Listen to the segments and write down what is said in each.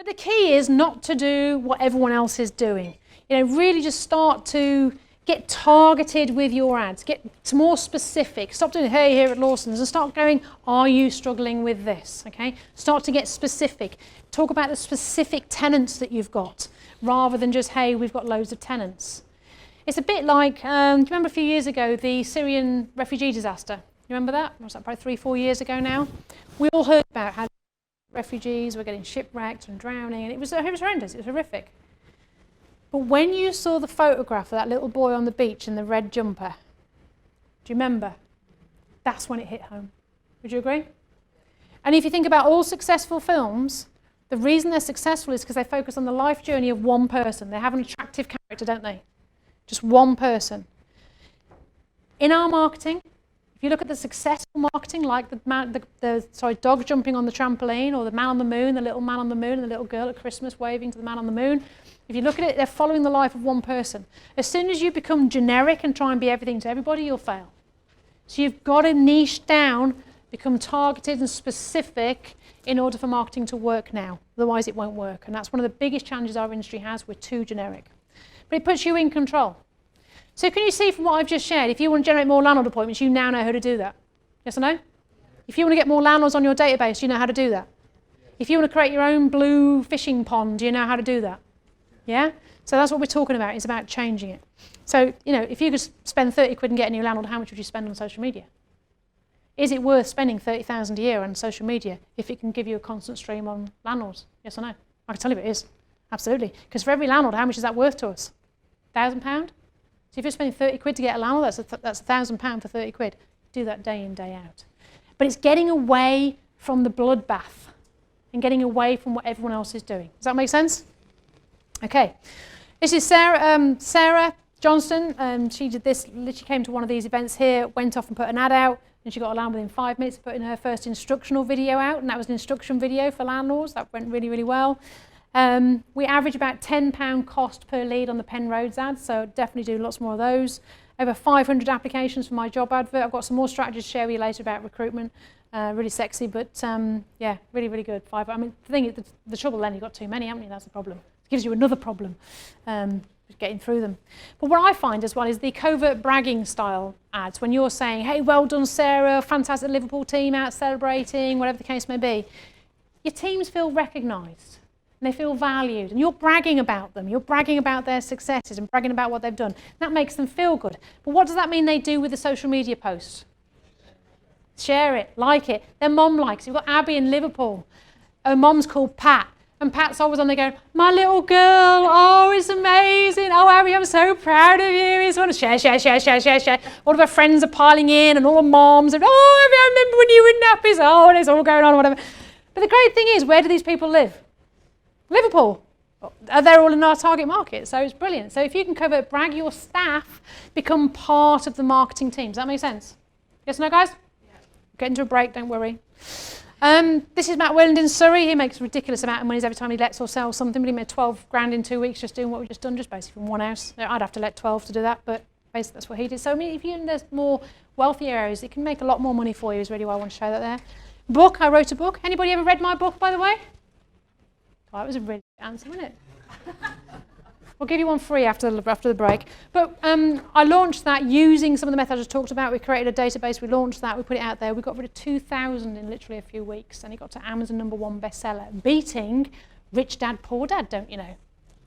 But the key is not to do what everyone else is doing. Really just start to get targeted with your ads, get more specific. Stop doing, hey, here at Lawson's, and start going, are you struggling with this? Okay, start to get specific. Talk about the specific tenants that you've got, rather than just, hey, we've got loads of tenants. It's a bit like, do you remember a few years ago, the Syrian refugee disaster? You remember that? Was that about 3-4 years ago now? We all heard about how refugees were getting shipwrecked and drowning, and it was horrendous, it was horrific. But when you saw the photograph of that little boy on the beach in the red jumper, do you remember? That's when it hit home. Would you agree? And if you think about all successful films, the reason they're successful is because they focus on the life journey of one person. They have an attractive character, don't they? Just one person. In our marketing, if you look at the successful marketing, like the dog jumping on the trampoline, or the man on the moon, the little man on the moon, and the little girl at Christmas waving to the man on the moon, if you look at it, they're following the life of one person. As soon as you become generic and try and be everything to everybody, you'll fail. So you've got to niche down, become targeted and specific in order for marketing to work now. Otherwise it won't work. And that's one of the biggest challenges our industry has. We're too generic. But it puts you in control. So can you see from what I've just shared, if you want to generate more landlord appointments, you now know how to do that. Yes or no? If you want to get more landlords on your database, you know how to do that. If you want to create your own blue fishing pond, you know how to do that. Yeah? So that's what we're talking about. It's about changing it. So, if you could spend 30 quid and get a new landlord, how much would you spend on social media? Is it worth spending 30,000 a year on social media if it can give you a constant stream on landlords? Yes or no? I can tell you it is. Absolutely. Because for every landlord, how much is that worth to us? £1,000? So if you're spending 30 quid to get a landlord, that's £1,000 for 30 quid. Do that day in, day out. But it's getting away from the bloodbath and getting away from what everyone else is doing. Does that make sense? Okay. This is Sarah Johnston. She did this, literally came to one of these events here, went off and put an ad out, and she got a landlord within 5 minutes of putting her first instructional video out, and that was an instruction video for landlords. That went really, really well. We average about £10 cost per lead on the Penn Roads ads, so definitely do lots more of those. Over 500 applications for my job advert. I've got some more strategies to share with you later about recruitment. Really sexy, but yeah, really, really good. I mean, the thing is, the trouble then, you've got too many, haven't you? That's the problem. It gives you another problem, getting through them. But what I find as well is the covert bragging style ads, when you're saying, hey, well done, Sarah, fantastic Liverpool team out celebrating, whatever the case may be. Your teams feel recognised. And they feel valued, and you're bragging about them. You're bragging about their successes and bragging about what they've done. That makes them feel good. But what does that mean they do with the social media post? Share it, like it. Their mom likes it. You've got Abby in Liverpool. Her mom's called Pat, and Pat's always on there going, my little girl, oh, it's amazing. Oh, Abby, I'm so proud of you. He's want to share, share, share, share, share, share. All of her friends are piling in, and all the moms, and oh, Abby, I remember when you were nappies. Oh, and it's all going on, whatever. But the great thing is, where do these people live? Liverpool. They're all in our target market, so it's brilliant. So if you can brag your staff, become part of the marketing team. Does that make sense? Yes or no, guys? Yeah. Get into a break, don't worry. This is Matt Wayland in Surrey. He makes a ridiculous amount of money every time he lets or sells something, but he made 12 grand in 2 weeks just doing what we've just done, just basically from one house. I'd have to let 12 to do that, but basically that's what he did. So I mean, if you're in those more wealthier areas, it can make a lot more money for you, is really why I want to show that there. Book, I wrote a book. Anybody ever read my book, by the way? Oh, that was a really good answer, wasn't it? We'll give you one free after the break. But I launched that using some of the methods I just talked about. We created a database, we launched that, we put it out there. We got rid of 2,000 in literally a few weeks, and it got to Amazon #1 bestseller, beating Rich Dad, Poor Dad, don't you know?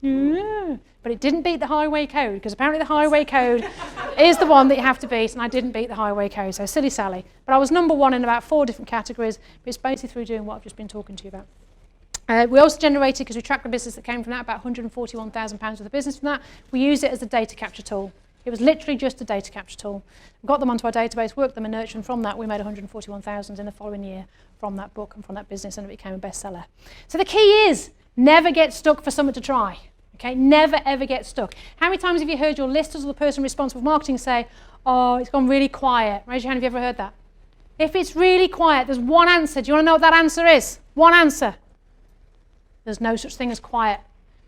Yeah. But it didn't beat the Highway Code, because apparently the Highway Code is the one that you have to beat, and I didn't beat the Highway Code, so silly Sally. But I was #1 in about 4 different categories, but it's basically through doing what I've just been talking to you about. We also generated, because we tracked the business that came from that, about £141,000 worth of business from that. We used it as a data capture tool. It was literally just a data capture tool. We got them onto our database, worked them and nurtured, and from that we made 141,000 in the following year from that book and from that business, and it became a bestseller. So the key is, never get stuck for someone to try. Okay, never ever get stuck. How many times have you heard your listers or the person responsible for marketing say, oh, it's gone really quiet? Raise your hand if you ever heard that. If it's really quiet, there's one answer. Do you want to know what that answer is? One answer. There's no such thing as quiet.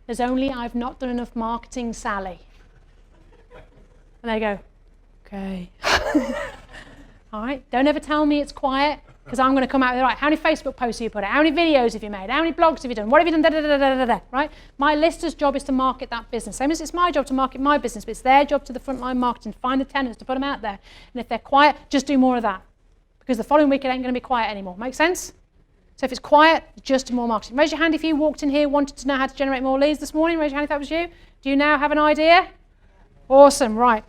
There's only, I've not done enough marketing, Sally. And they go, okay. All right, don't ever tell me it's quiet. Because I'm going to come out with, right, how many Facebook posts have you put out? How many videos have you made? How many blogs have you done? What have you done? Da, da, da, da, da, da, right? My lister's job is to market that business. Same as it's my job to market my business, but it's their job to the frontline marketing, to find the tenants, to put them out there. And if they're quiet, just do more of that. Because the following week it ain't going to be quiet anymore. Make sense? So if it's quiet, just do more marketing. Raise your hand if you walked in here wanted to know how to generate more leads this morning. Raise your hand if that was you. Do you now have an idea? Awesome, right.